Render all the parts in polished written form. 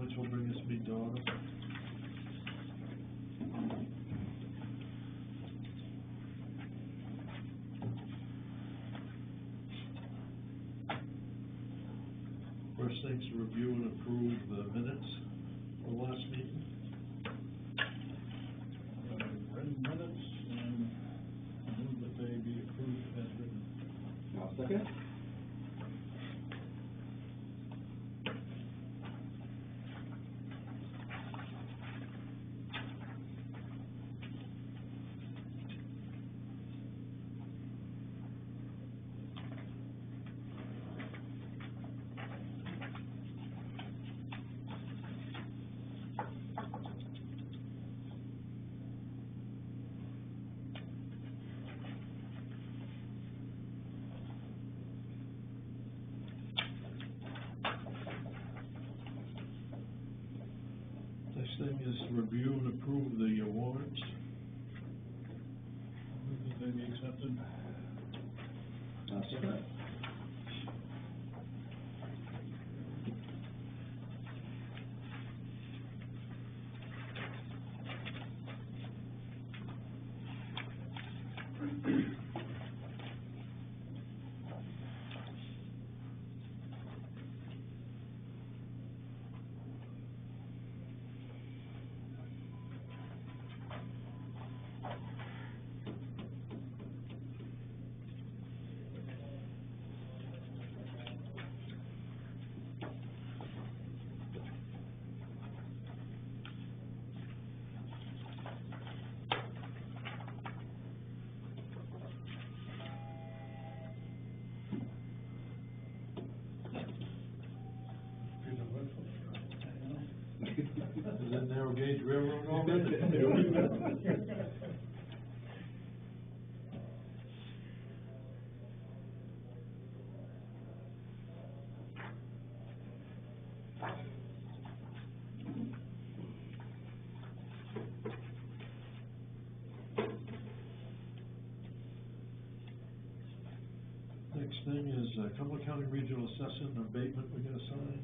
as well bring this meeting to order. First thing's to review and approve the minutes of the last meeting. Read minutes and move that they be approved as written. I'll second. Next thing is to review and approve the warrants. Move that they be accepted. I'll second. Is that narrow gauge railroad already? Next thing is Cumberland County Regional Assessment and Abatement we gotta sign.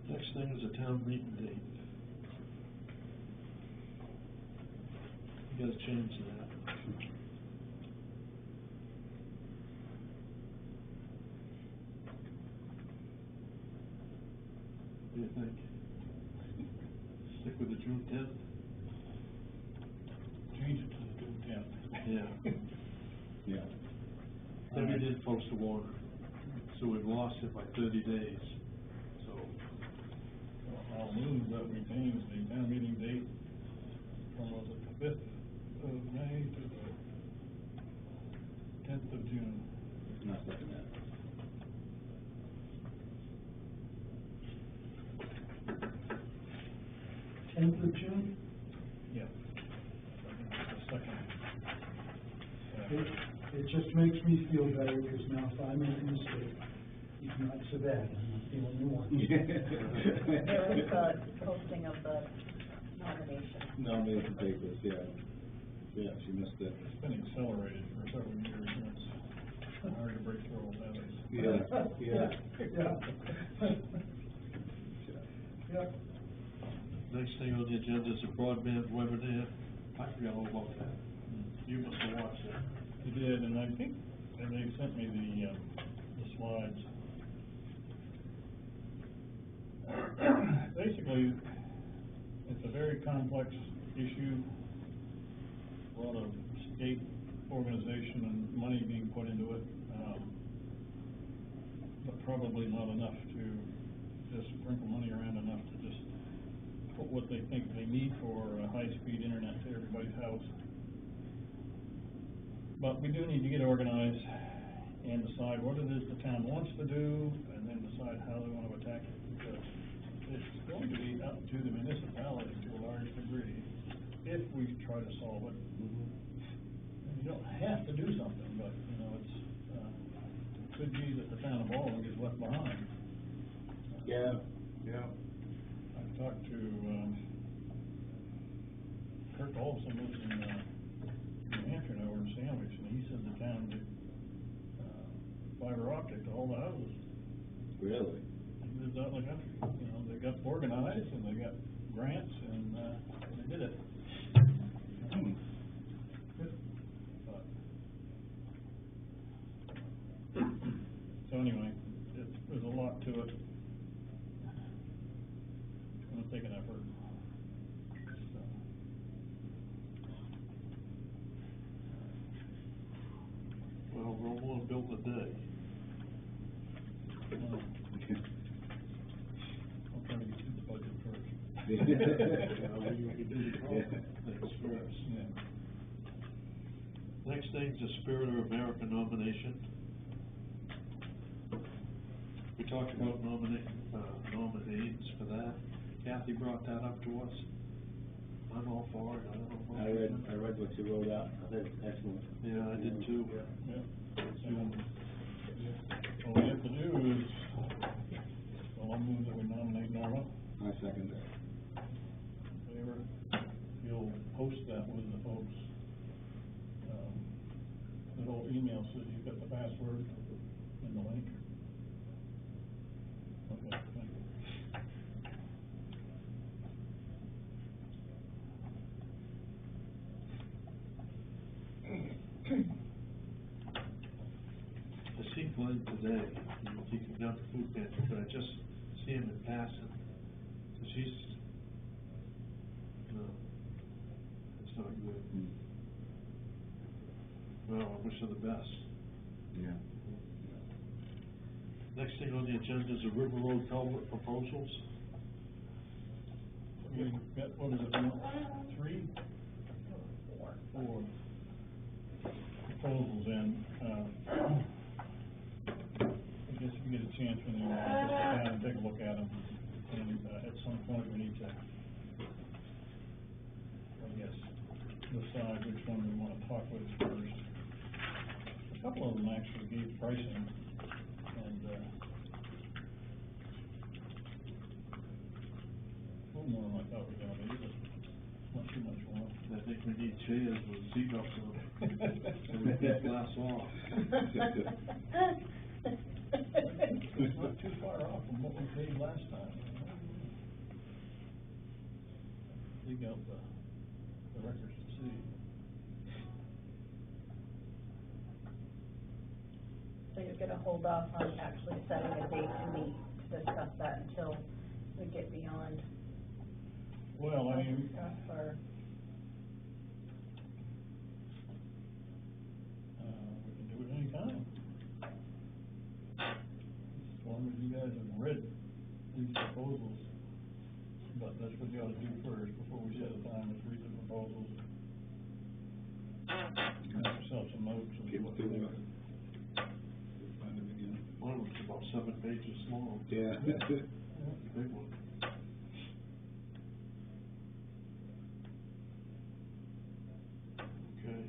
Next thing is a town meeting date. You gotta change that. What do you think? Stick with the June 10th? Change it to the June 10th. Yeah. Yeah. Then we did post a warrant, so we've lost it by 30 days, so. I'll move that we change the town meeting date from, was it the 5th of May to the 10th of June. I'll second that. Tenth of June? Yeah. The second. It just makes me feel better, because now if I make a mistake, it's not so bad, I'm not the only one. There was the posting of the nomination. Nomination papers, yeah. Yeah, she missed it. It's been accelerated for several years, and it's hard to break through all that. Yeah, yeah. Yeah. Next thing on the agenda is a broadband webinar. I forgot all about that. You must have watched that. You did, and I think, and they sent me the slides. They basically, it's a very complex issue. A lot of state organization and money being put into it, but probably not enough to just sprinkle money around enough to just put what they think they need for high-speed internet to everybody's house. But we do need to get organized and decide what it is the town wants to do, and then decide how they want to attack it, because it's going to be up to the municipality to a large degree if we try to solve it. You don't have to do something, but, you know, it could be that the town of Baldwin gets left behind. Yeah. I've talked to, Kirk Olson lives in, New Hampshire, now we're in Sandwich, and he said the town did, fiber optic to all the houses. Really? He lives out in the country, you know, they got organized, and they got grants, and, they did it. Hmm. But, so anyway, there's a lot to it. It's gonna take an effort. So. Well, we're only building a day. I'll try to get through the budget first. You know, we can do the problem things first. Yeah. Next thing's the Spirit of America nomination. We talked about nominees for that. Kathy brought that up to us. I'm all for it. I don't know. I read what you wrote out. I think it's excellent. Yeah, I did too. Yeah. And all we have to do is, well, I'll move that we nominate Norma. I second that. Favor, you'll post that with the folks. The whole email says you've got the password and the link. Okay, thank you. I see Glenn today, he came down to food pantry, but I just see him in passing. Cause no, it's not good. Well, I wish her the best. Yeah. Next thing on the agenda is the River Road culvert proposals. We've got, what is it, 3? 4 proposals in, I guess if you get a chance when you, just sit down and take a look at them, and, at some point we need to, I guess, decide which one we wanna talk with first. A couple of them actually gave pricing, and, a little more than I thought we were gonna be, but not too much more. I think we need chairs with seatbelts on them, so we can't glass off. It's not too far off from what we paid last time. Dig out the records to see. So you're gonna hold off on actually setting a date to meet to discuss that until we get beyond Well, I mean, stuff, or? we can do it anytime. As long as you guys have read these proposals. But that's what you ought to do first, before we set a time, is read the proposals. Make yourself some notes and Keep what it you going. think. Find it again. One of them's about 7 pages long. Yeah. Big one. Okay.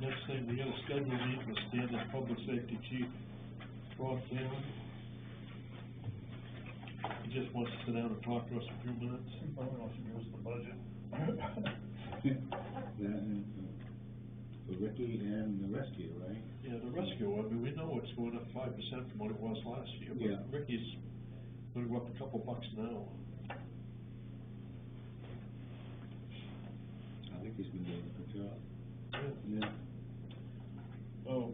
Next thing, we got a scheduled meeting with Standard Public Safety Chief Rob Taylor. He just wants to sit down and talk to us a few minutes. He probably wants to give us the budget. That and for Ricky and the rescue, right? Yeah, the rescue, I mean, we know it's going up 5% from what it was last year, Yeah. but Ricky's gonna go up a couple bucks an hour. I think he's been doing a good job. Yeah. Yeah. So,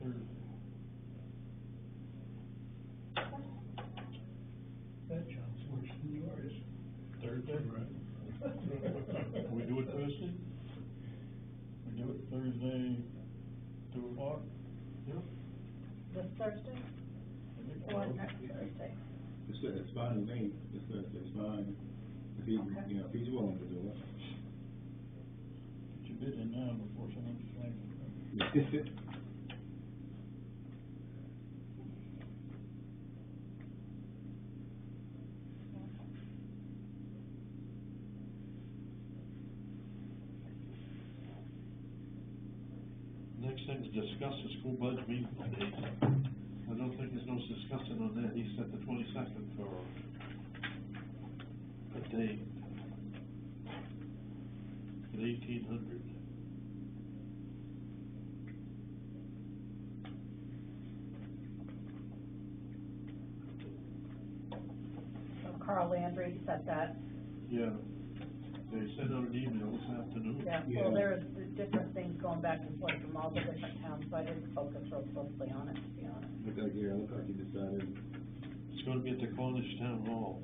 Thursday. Thursday, 2:00? Yep. This Thursday, I think or so. next Thursday? It's fine with me, this Thursday's fine, if he, Okay. you know, if he's willing to do it. Get your bid in now before someone snags it. Next thing is discuss the school budget meeting date. I don't think there's no discussion on that, he set the 22nd for a date at 1800. So Carl Landry said that, Yeah, they sent out an email this afternoon. yeah, Yeah. well, there's different things going back and forth from all the different towns, so I didn't focus real closely on it, to be honest. Look like he decided, It's gonna be at the Cornish Town Hall.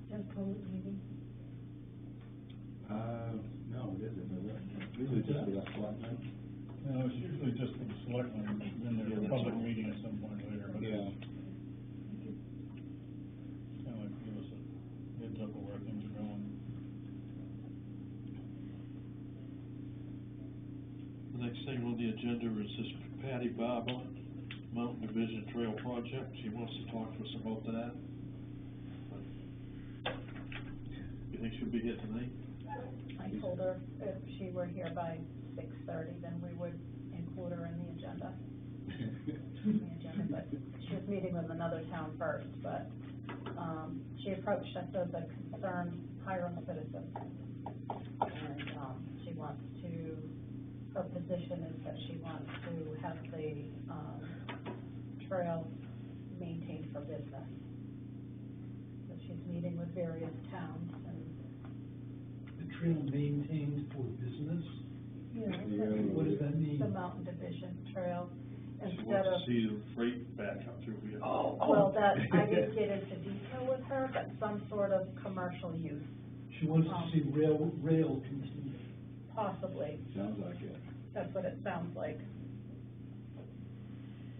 Just public meeting. no, it isn't, is it? Usually just for the selectmen. No, it's usually just for the selectmen, then there's Yeah, a that's public all. meeting at some point later, but Yeah. it's kind of like give us a heads up of where things are going. The next thing on the agenda is this Patty Barber Mountain Division Trail Project. She wants to talk to us about that. You think she'll be here tonight? I told her if she were here by 6:30, then we would include her in the agenda. But she was meeting with another town first, but, she approached us as a concerned Hiram citizen. And, she wants to, her position is that she wants to have the, trail maintained for business. So she's meeting with various towns and, The trail maintained for business? you know, What does that mean? the Mountain Division Trail, She instead wants of. to see the freight back up through here. Well, that, I didn't get into detail with her, but some sort of commercial use, She wants to see rail continue. possibly, Sounds like it. that's what it sounds like.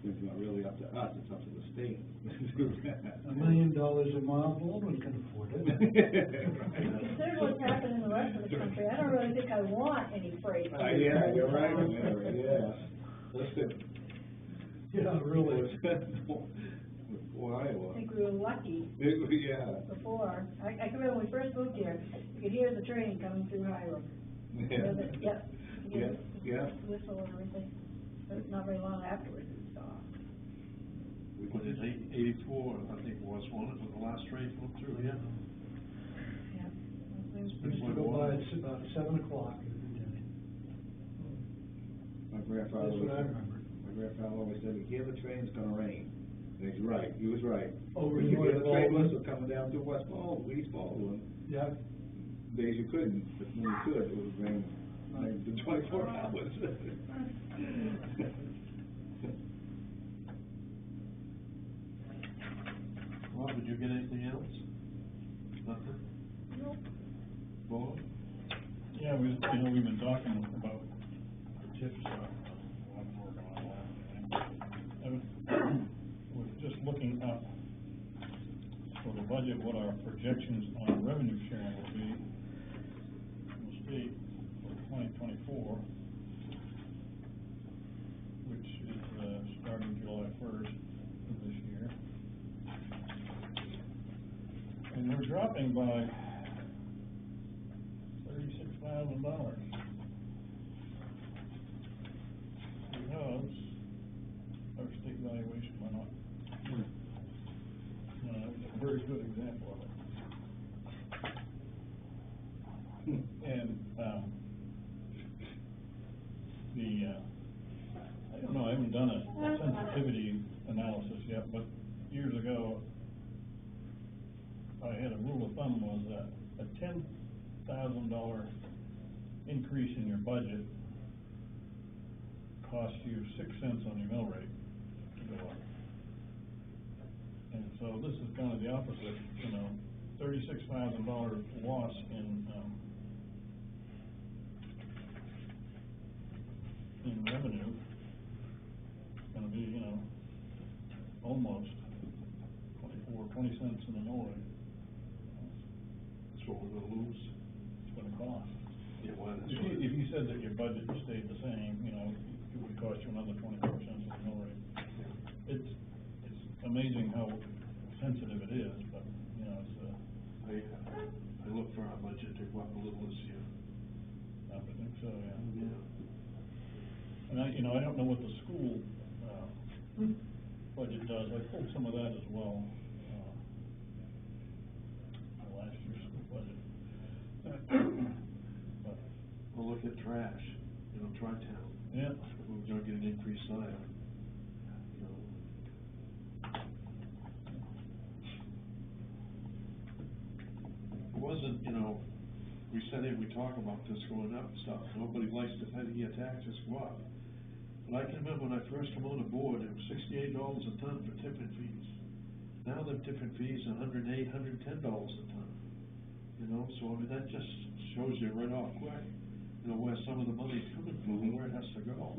It's not really up to us, it's up to the state. to do that. $1 million a mile, Baldwin can afford it. Consider what's happening in the rest of the country, I don't really think I want any freight. Yeah, you're right, Mary, yeah. Listen. Yeah, really. Well, I Iowa. think we were lucky Yeah. before. I can remember when we first moved here, you could hear the train coming through Hiram. Yeah. Yep. Yeah, yeah. Whistle and everything. But not very long afterwards, it stopped. We But in 84, I think it was one of the last trains went through here. Yeah. Used to go by at about 7 o'clock every day. My grandfather. That's what I remember. My grandfather always said, "You hear the train, it's gonna rain." And he's right, he was right. Over When in you hear North the train Baldwin. whistle coming down through East Baldwin, Yeah, days you couldn't, but when you could, it would rain like the 24 hours. Rob, did you get anything else? Nothing? Nope. Bob? Yeah, we've been talking about the tip stuff, what I'm working on that. I was just looking up for the budget, what our projections on revenue sharing will be from the state for 2024, which is, starting July 1st of this year. And we're dropping by $36,000. Because our state valuation went up. It's a very good example of it. And, I don't know, I haven't done a sensitivity analysis yet, but years ago, I had a rule of thumb was that a $10,000 increase in your budget costs you 6 cents on your mill rate to go up. And so this is kind of the opposite, you know, $36,000 loss in revenue. It's gonna be, you know, almost 20 cents in the mill rate. That's what we're gonna lose. It's gonna cost. Yeah, why, that's If what. you said that your budget stayed the same, you know, it would cost you another 24 cents in the mill rate. It's amazing how sensitive it is, but, you know, it's, I look for our budget to go up a little this year. I would think so, yeah. Yeah. And you know, I don't know what the school, budget does, I pulled some of that as well, last year's school budget. But, Well, look at trash, you know, Tri-Town. yeah, We're gonna get an increase there, you know. It wasn't, you know, we said, hey, we talk about this going up and stuff, nobody likes to pay your taxes go up. But I can remember when I first come on the board, it was $68 a ton for tipping fees. Now the tipping fees are $108, $110 a ton. You know, so I mean, that just shows you right off quick, you know, where some of the money's coming from and where it has to go.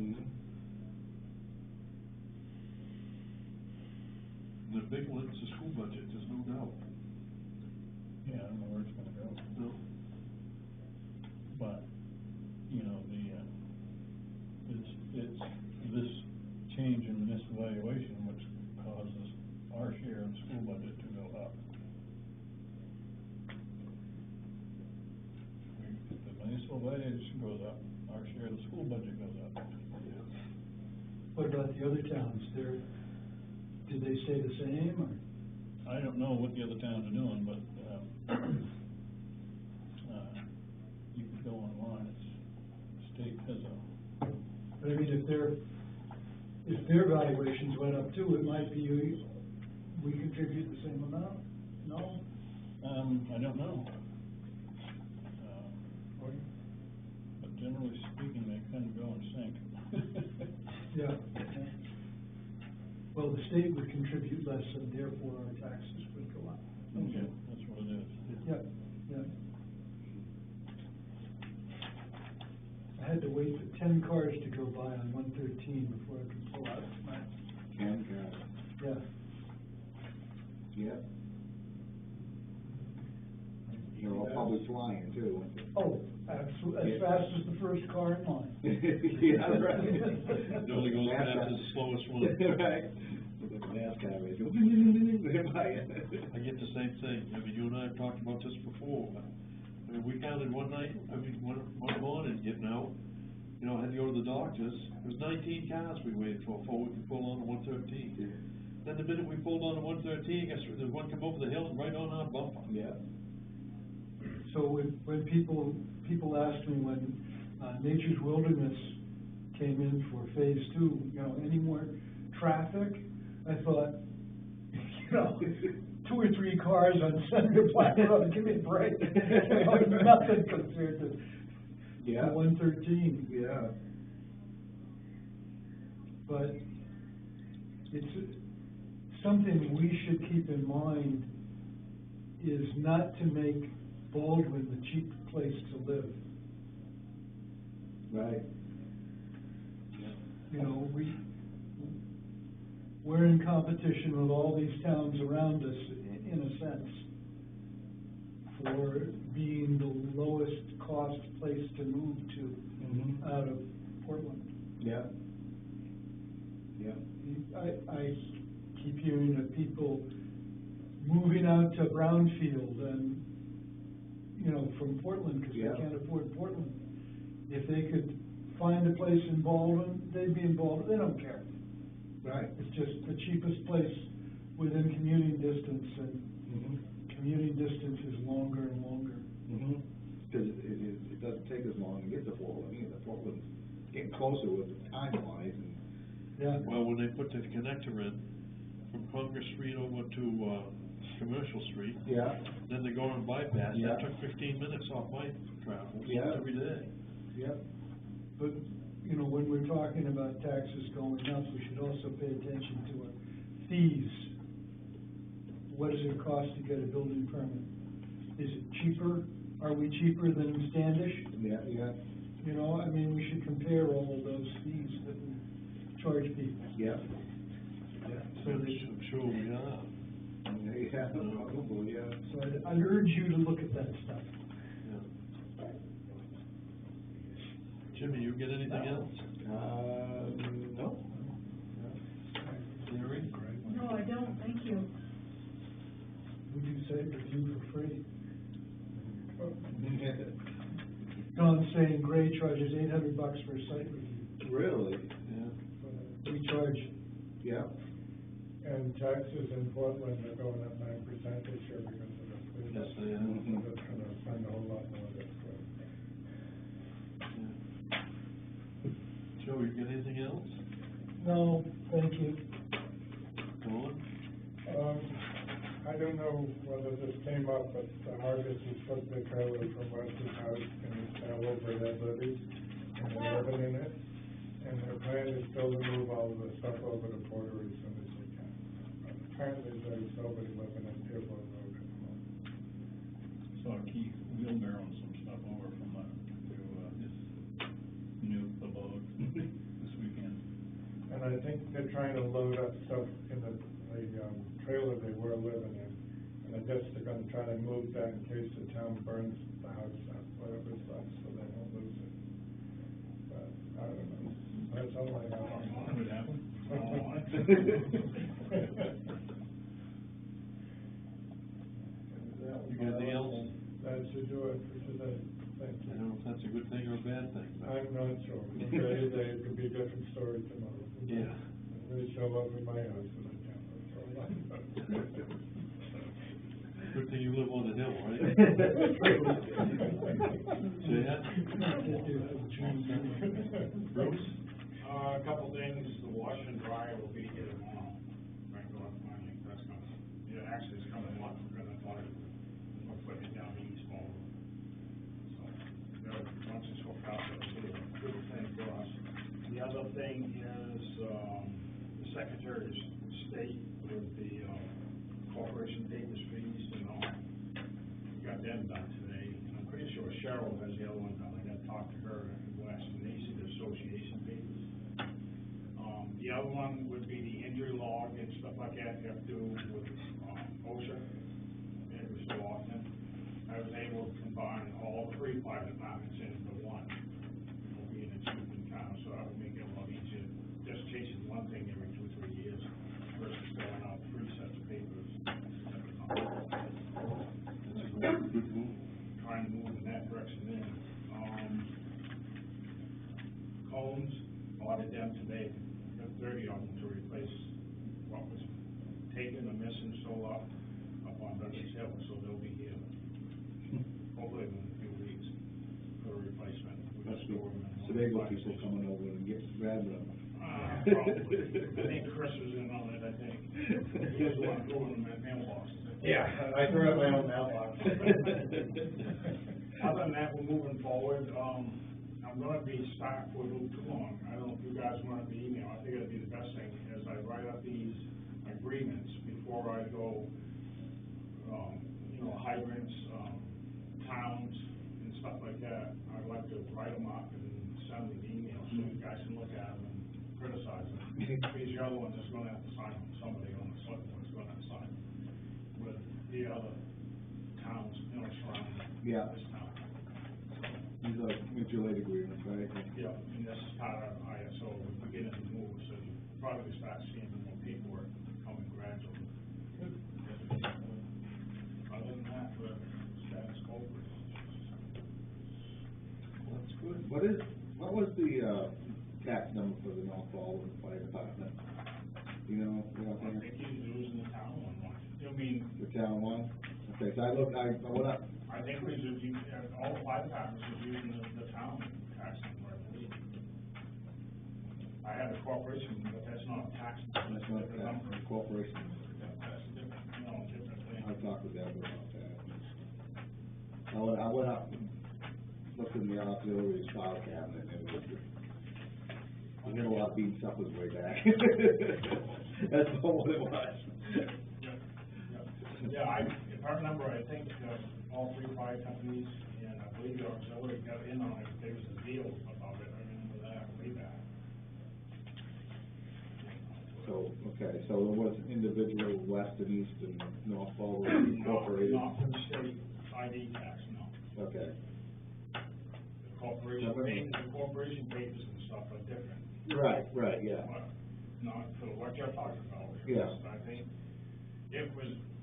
The big one's the school budget, there's no doubt. yeah, I don't know where it's gonna go. No. But, you know, it's this change in municipal valuation which causes our share of the school budget to go up. If the municipal valuation goes up, our share of the school budget goes up. Yeah. What about the other towns? Did they stay the same, or? I don't know what the other towns are doing, but, you can go online, it's, state has a, But I mean, if their valuations went up too, it might be, we contribute the same amount, no? I don't know. Or- But generally speaking, they kind of go in sync. Yeah. Well, the state would contribute less, and therefore our taxes would go up. Okay, that's what it is. Yeah, yeah. I had to wait for 10 cars to go by on 113 before I could pull out tonight. Can, God. Yeah. Yeah. They're all probably flying too, aren't they? Oh, absolutely, as Yeah. fast as the first car in line. Yeah, right. It only goes fast as the slowest one. Right. Look like a NASCAR race. I get the same thing, I mean, you and I have talked about this before, but, I mean, we counted one night, one morning getting out, you know, I had to go to the doctors, there was 19 cars we waited for before we could pull on to 113. Then the minute we pulled on to 113, guess what, there's one come over the hill and right on our bumper. Yeah. So when people asked me when Nature's Wilderness came in for phase 2, you know, any more traffic, I thought, you know, 2 or 3 cars on Senator Black Road, give me a break. You know, nothing compared to Yeah. 113. Yeah. But it's something we should keep in mind is not to make Baldwin the cheap place to live. Right. You know, we're in competition with all these towns around us, in a sense, for being the lowest cost place to move to out of Portland. Yeah. Yeah. I keep hearing of people moving out to Brownfield and, you know, from Portland, because Yeah. they can't afford Portland. If they could find a place in Baldwin, they'd be in Baldwin, they don't care. Right. It's just the cheapest place within commuting distance, and commuting distance is longer and longer. Because it doesn't take as long to get to Portland either. Portland's getting closer with the time-wise and. Yeah. Well, when they put the connector in from Congress Street over to, Commercial Street, Yeah. then they go on bypass, Yeah. that took 15 minutes off my travel, Yeah. every day. Yeah. But, you know, when we're talking about taxes going up, we should also pay attention to our fees what does it cost to get a building permit? Is it cheaper? Are we cheaper than Standish? Yeah, You know, I mean, we should compare all of those fees that we charge people. yeah. So that, I'm sure we are. Yeah, probably, yeah. so I'd urge you to look at that stuff. Yeah. Jimmy, you get anything else? No. Larry? No, I don't, thank you. Would you say review for free? Don's saying Gray charges $800 for a site review. Really? Yeah. We charge, Yeah. And taxes in Portland are going up 9% this year because of the food. Yes, they are. Mhm. That's gonna spend a whole lot more this way. Yeah. Joe, you get anything else? no, thank you. Dawn? I don't know whether this came up, but the Hargis has put the trailer from Wes's house in the cell over their living, and they're living in it. And their plan is still to move all of the stuff over to Porter as soon as they can. But apparently there's nobody living in Dearborn Road at the moment. Saw Keith wheelbarrowing some stuff over from, to, his new abode this weekend. And I think they're trying to load up stuff in the trailer they were living in. And I guess they're gonna try to move that in case the town burns the house up, whatever's left, so they don't lose it. But, I don't know, that's all I know. What would happen? You got anything else? That should do it for today, thank I you. don't know if that's a good thing or a bad ththing. but- I'm not sure, it could be a different story tomorrow. Yeah. They show up at my house and I can't, that's all I know. Good thing you live on the hill, right? Say that? Bruce? A couple things, the wash and dryer will be here tomorrow, right, go up finally, that's gonna, yeah, actually, it's coming a lot quicker than I thought it would. We're putting it down the east wall. So, once it's hooked up, it'll be a good thing for us. The other thing is, the Secretary of State with the, corporation papers fees and all. We got them done today, and I'm pretty sure Cheryl has the other one done, I gotta talk to her in West, and these are the association papers. The other one would be the injury log and stuff like that you have to do with, OSHA, every so often. I was able to combine all three fire departments into one, being a chief in town, so that would make it a lot easier, just chasing one thing every 2 or 3 years versus filling out 3 sets of papers. That's a good move. Trying to move in that direction then. Combs, ordered them today, got 30 of them to replace what was taken or missing, so up on Douglas Hill, so they'll be here. Hopefully in a few weeks for a replacement. We Must just be store them in one Sebago box. people coming over and grabbing them. Probably. I think Chris was in on it, I think. He was the one throwing them in mailboxes. Yeah, I threw out my own mailbox. Other than that, we're moving forward. I'm gonna be stuck for a little too long. I don't know if you guys want the email. I think it'd be the best thing as I write up these agreements before I go, hydrants, towns and stuff like that. I'd like to write them up and send them an email so you guys can look at them and criticize them. Because the other ones is gonna have to sign them. Somebody on the select board is gonna have to sign them with the other towns, surrounding this town. These are mutual aid agreements, right? Yeah, and this is part of ISO, we're beginning to move, so you probably start seeing more paperwork coming gradually. Other than that, the status quo. That's good. What was the, tax number for the North Baldwin Fire Department? You know, I think he's using the town one. I mean, the town one? Okay, so I went up, I think we should, all 5 departments is using the town tax number, I believe. I had a corporation, but that's not a tax. that's not a tax, number. corporation. That's a different, different thing. I talked with Deborah about that. I went up, and looked in the auxiliary file cabinet, and it was, we had a lot of bean suppers way back. That's not what it was. Yeah, if I remember, I think, all three fire companies, and I believe the auxiliary got in on it, there was a deal about it, I remember that way back. So, okay, so it was individual west and east and north Fall incorporated? Not for the state ID tax, no. Okay, The corporation papers and stuff are different. right, yeah. But not for what you're talking about. Yeah. I think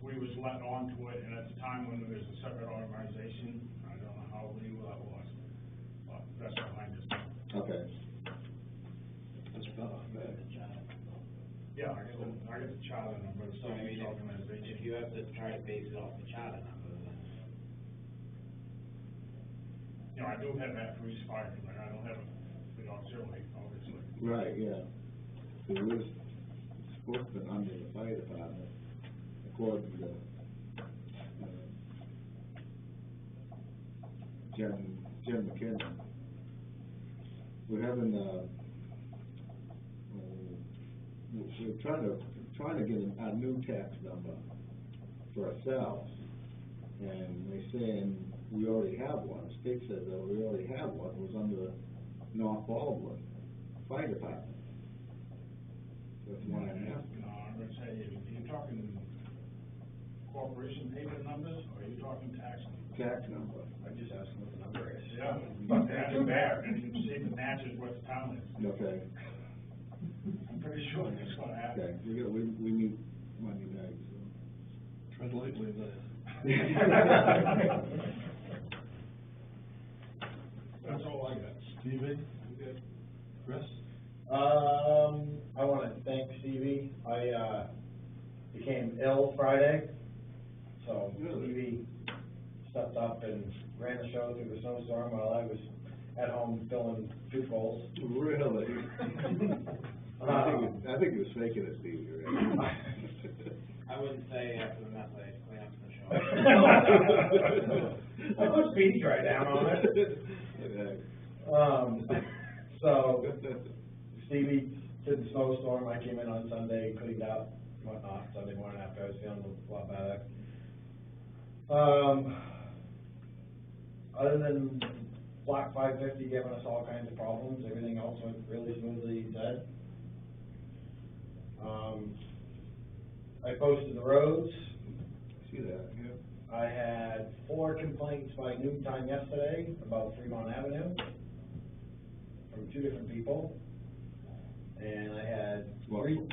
we was let on to it, and at the time when there was a separate organization, I don't know how legal that was, but that's behind us. Okay. That's better. Yeah, I got the charter number, So, I mean, organization. if you have to try to base it off the charter number, then. You know, I do have that for each fire, but I don't have it for the auxiliary, obviously. Right, yeah. It was supposed to be under the fire department, according to, Jim McKinnon. We're having, we're trying to get a new tax number for ourselves. And they're saying we already have one. The state says that we already have one. It was under North Baldwin Fire Department. That's why I'm asking. No, I'm gonna say, if you're talking corporation paper numbers, or are you talking tax numbers? Tax number. I'm just asking what the number is. Yeah, but that's there, and you can see if it matches what the town is. Okay, I'm pretty sure that's what happened. okay, we meet Monday night, so. Tread lightly there. That's all I got. Stevie? Chris? I wanna thank Stevie. I, became ill Friday, so Really? Stevie stepped up and ran the show through the snowstorm while I was at home filling tooth holes. Really? I think he was faking it, Stevie, right? I wouldn't say after the mess I clean up the show. I put speedy dry down on it. Okay. So Stevie did the snowstorm. I came in on Sunday, cleaned up, whatnot, Sunday morning after I was feeling a lot better. Other than Black 550 giving us all kinds of problems, everything else went really smoothly, he said. I posted the roads. See that, yeah. I had 4 complaints by noon time yesterday about Fremont Avenue from 2 different people. And I had Well, 3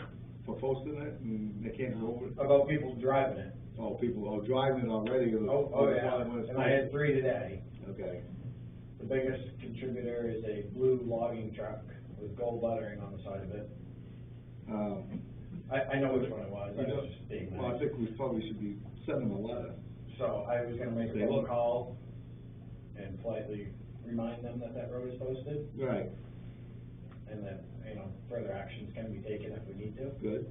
for posting it, and they can't go over it? about people driving it. Oh, people, driving it already? Oh, yeah, and I had 3 today. Okay, The biggest contributor is a blue logging truck with gold lettering on the side of it. I know which one it was, I was just being well, I nice. think we probably should be sending them a letter. So I was gonna make a phone call and politely remind them that that road is posted, Right, and that, you know, further actions can be taken if we need to. good.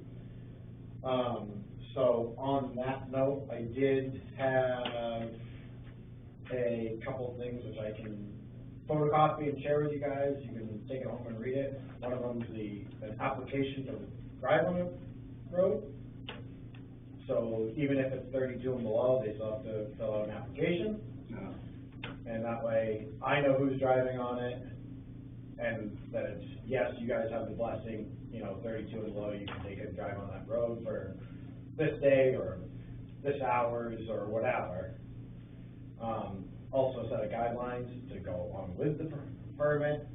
So on that note, I did have a couple things which I can photocopy and share with you guys. You can take it home and read it. One of them is an application to drive on the road. So even if it's 32 and below, they still have to fill out an application. No. And that way, I know who's driving on it, and that it's, yes, you guys have the blessing, you know, 32 and below, you can take a drive on that road for this day, or this hours, or whatever. Also set of guidelines to go along with the permit,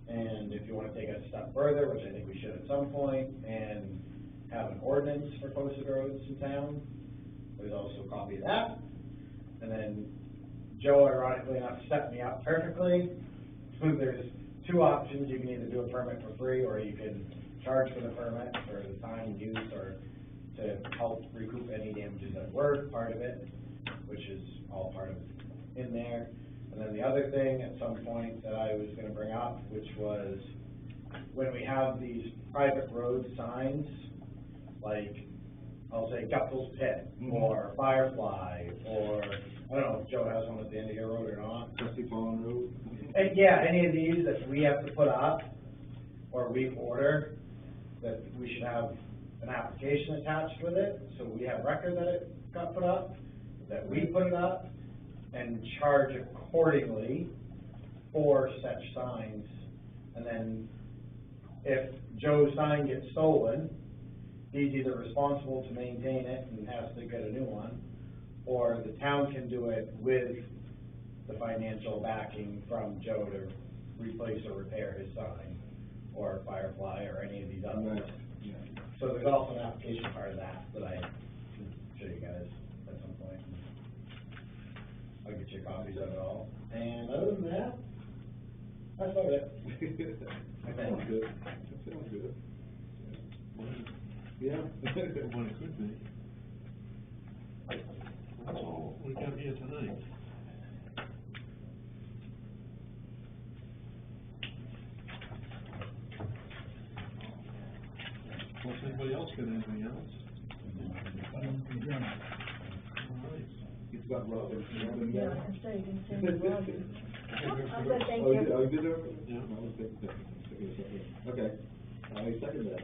and if you wanna take it a step further, which I think we should at some point, and have an ordinance for posted roads in town, there's also a copy of that. And then Joe, ironically enough, set me up perfectly. So there's 2 options: you can either do a permit for free, or you can charge for the permit for the time used, or to help recoup any damages that were part of it, which is all part of in there. And then the other thing at some point that I was gonna bring up, which was when we have these private road signs, like, I'll say Guptill's Pit, or Firefly, or, I don't know if Joe has one at the end of your road or not. Trustee Pond Road? And yeah, any of these that we have to put up, or we order, that we should have an application attached with it, so we have record that got put up, that we put it up, and charge accordingly for such signs. And then if Joe's sign gets stolen, he's either responsible to maintain it and has to get a new one, or the town can do it with the financial backing from Joe to replace or repair his sign, or Firefly, or any of these others. Yeah. So there's also an application part of that I can show you guys at some point. I'll get you copies of it all. And other than that, that's about it. That sounds good. That sounds good. Yeah. What it could be. That's all we got here tonight. Well, if anybody else got anything else? All right. He's got Robin. Yeah, I can say, you can send me Roger. I'm good, thank Oh, you. you did there? Yeah. Okay, I second that.